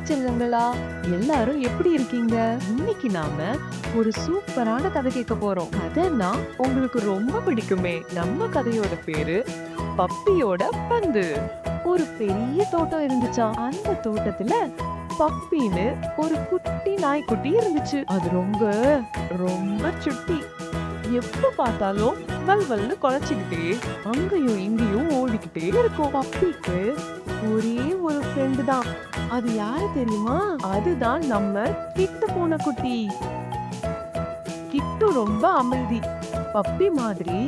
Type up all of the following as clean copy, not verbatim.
செல்லங்களா, எல்லாரும் எப்படி இருக்கீங்க? இன்னைக்கு நாம ஒரு சூப்பரான கதை கேட்க போறோம். கதைன்னா உங்களுக்கு ரொம்ப பிடிக்குமே. நம்ம கதையோட பேரு பப்பியோட பந்து. ஒரு பெரிய தோட்டம் இருந்துச்சாம். அந்த தோட்டத்துல பப்பின்னு ஒரு குட்டி நாய்க்குட்டி இருந்துச்சு. அது ரொம்ப ரொம்ப சுட்டி. எப்ப பார்த்தாலும் வல்வல்னு குலைச்சுக்கிட்டே அங்கேயும் இங்கேயும் ஓடிக்கிட்டே இருக்கும். பப்பிக்கு ஒரே ஒரு ஃப்ரெண்டு தான். அது யாரு தெரியுமா? அதுதான் நம்ம கிட்டு பூனைக்குட்டி. கிட்டு ரொம்ப அமைதி. பப்பி மாதிரி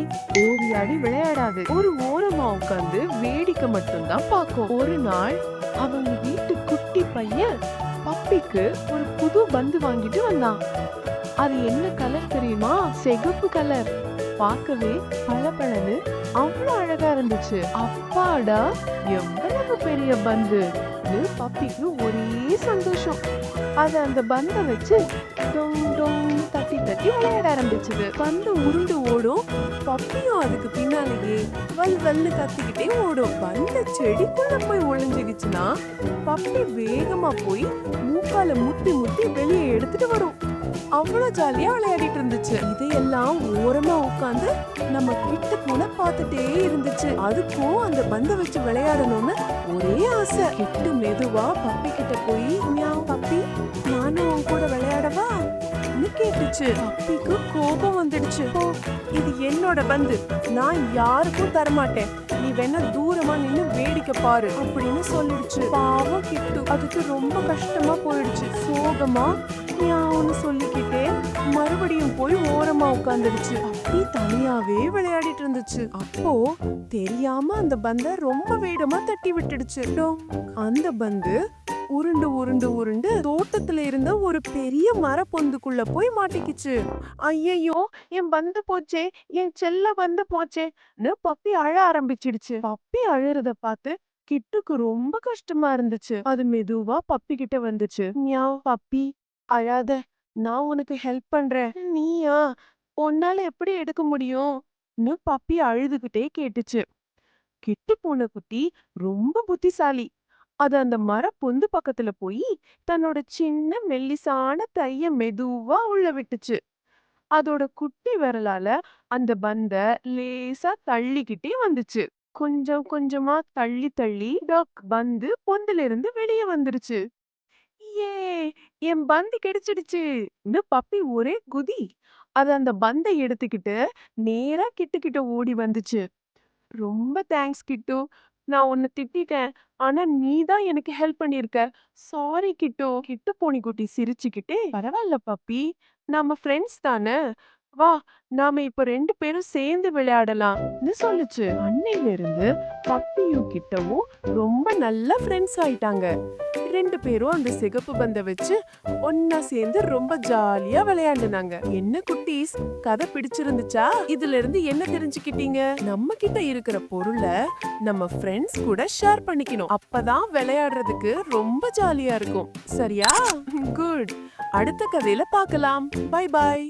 ஓடியாடி விளையாடாது. ஒரு ஓரமா உட்கார்ந்து வேடிக்கை மட்டும்தான் பார்க்கும். ஒரு நாள் அவங்க வீட்டு குட்டி பையன் பப்பிக்கு ஒரு புது பந்து வாங்கிட்டு வந்தான். அது என்ன கலர் தெரியுமா? சிகப்பு கலர். பார்க்கவே பளபளன்னு அவ்வளவு அழகா இருந்துச்சு. அப்பாடா, எவ்வளவு பெரிய பந்து! பப்பிக்கு ஒரே சந்தோஷம். அது அந்த பந்தை வச்சு டொங் டொங்னு தட்டி தட்டி விளையாட ஆரம்பிச்சது. பந்து உருண்டு ஓடும். பப்பியும் அதுக்கு பின்னாலேயே வல் வல்னு கத்திக்கிட்டே ஓடும். பந்து செடிக்குள்ள போய் ஒளிஞ்சுக்கிச்சுன்னா பப்பி வேகமா போய் மூக்கால முட்டி முட்டி வெளியே எடுத்துட்டு வரும். அவ்வளவு ஜாலியா விளையாடிட்டு இருந்துச்சு. இதையெல்லாம் ஓரமா உட்கார்ந்து நம்ம கிட்ட பூனை பார்த்துட்டே இருந்துச்சு. அதுக்கும் அந்த பந்தை வச்சு விளையாடணும்னு ஒரே ஆசை. கிட்டு மெதுவா பப்பி கிட்ட போய், மியாவ் பப்பி, நானும் உன் கூட விளையாடவா கேட்டுச்சு. பப்பிக்கு கோபம் வந்துடுச்சு. இது என்னோட பந்து, நான் யாருக்கும் தரமாட்டேன், நீ வேணா தூரமா நின்னு வேடிக்கை பாரு அப்படின்னு சொல்லிடுச்சு. பாவம் கிட்டு, அதுக்கு ரொம்ப கஷ்டமா போயிடுச்சு. சோகமா மியாவுன்னு சொல்லிக்கிட்டே மறுபடியும் போய் ஓரமா உட்கார்ந்துடுச்சு. பப்பி தனியாவே விளையாடிட்டு இருந்துச்சு. அப்போ தெரியாம அந்த பந்தை ரொம்ப வேகமா தட்டி விட்டுடுச்சு. அந்த பந்து உருண்டு உருண்டு உருண்டு தோட்டத்துல இருந்த ஒரு பெரிய மரப்பொந்துக்குள்ள போய் மாட்டிக்கிச்சு. ஐயையோ, என் பந்து போச்சே, என் செல்ல பந்து போச்சேன்னு பப்பி அழ ஆரம்பிச்சிடுச்சு. பப்பி அழுறத பார்த்து கிட்டுக்கு ரொம்ப கஷ்டமா இருந்துச்சு. அது மெதுவா பப்பி கிட்ட வந்துச்சு. மியாவ் பப்பி, அழாத, நான் உனக்கு ஹெல்ப் பண்றேன். நீயா? உன்னால எப்படி எடுக்க முடியும்னு பப்பி அழுதுகிட்டே கேட்டுச்சு. கிட்டு பூனைக்குட்டி ரொம்ப புத்திசாலி. அது அந்த மரப்பொந்து பக்கத்துல போய் தன்னோட சின்ன மெல்லிசான கைய மெதுவா உள்ள விட்டுச்சு. அதோட குட்டி விரலால அந்த பந்த லேசா தள்ளிக்கிட்டே வந்துச்சு. கொஞ்சம் கொஞ்சமா தள்ளி தள்ளி பந்து பொந்துல இருந்து வெளியே வந்துருச்சு. ஏ, என் பந்து கிடைச்சிடுச்சு பப்பி ஒரே குதி. அது அந்த பந்தை எடுத்துக்கிட்டு நேரா கிட்ட ஓடி வந்துச்சு. ரொம்ப தேங்க்ஸ் கிட்டு. நான் உன்னை திட்டிட்டேன். ஆனா நீ தான் எனக்கு ஹெல்ப் பண்ணிருக்க. சாரி கிட்டு. கிட்டு பூனைக்குட்டி சிரிச்சுக்கிட்டே, பரவாயில்ல பப்பி, நாம ஃப்ரெண்ட்ஸ் தானே, வா, நாம இப்ப 2 பேரும் சேர்ந்து விளையாடலாம்னு சொல்லுச்சு. அன்னையில இருந்து பப்பியும் கிட்டவும் ரொம்ப நல்ல ஃப்ரெண்ட்ஸ் ஆயிட்டாங்க. 2 பேரும் அந்த சிகப்பு பந்தை வச்சு ஒன்னா சேர்ந்து ரொம்ப ஜாலியா விளையாண்டுனாங்க. என்ன குட்டீஸ், கதை பிடிச்சிருந்துச்சா? இதுல இருந்து என்ன தெரிஞ்சுக்கிட்டீங்க? நம்ம கிட்ட இருக்கிற பொருளை நம்ம ஃப்ரெண்ட்ஸ் கூட ஷேர் பண்ணிக்கணும். அப்பதான் விளையாடுறதுக்கு ரொம்ப ஜாலியா இருக்கும். சரியா? குட். அடுத்த கதையில பார்க்கலாம். Bye bye.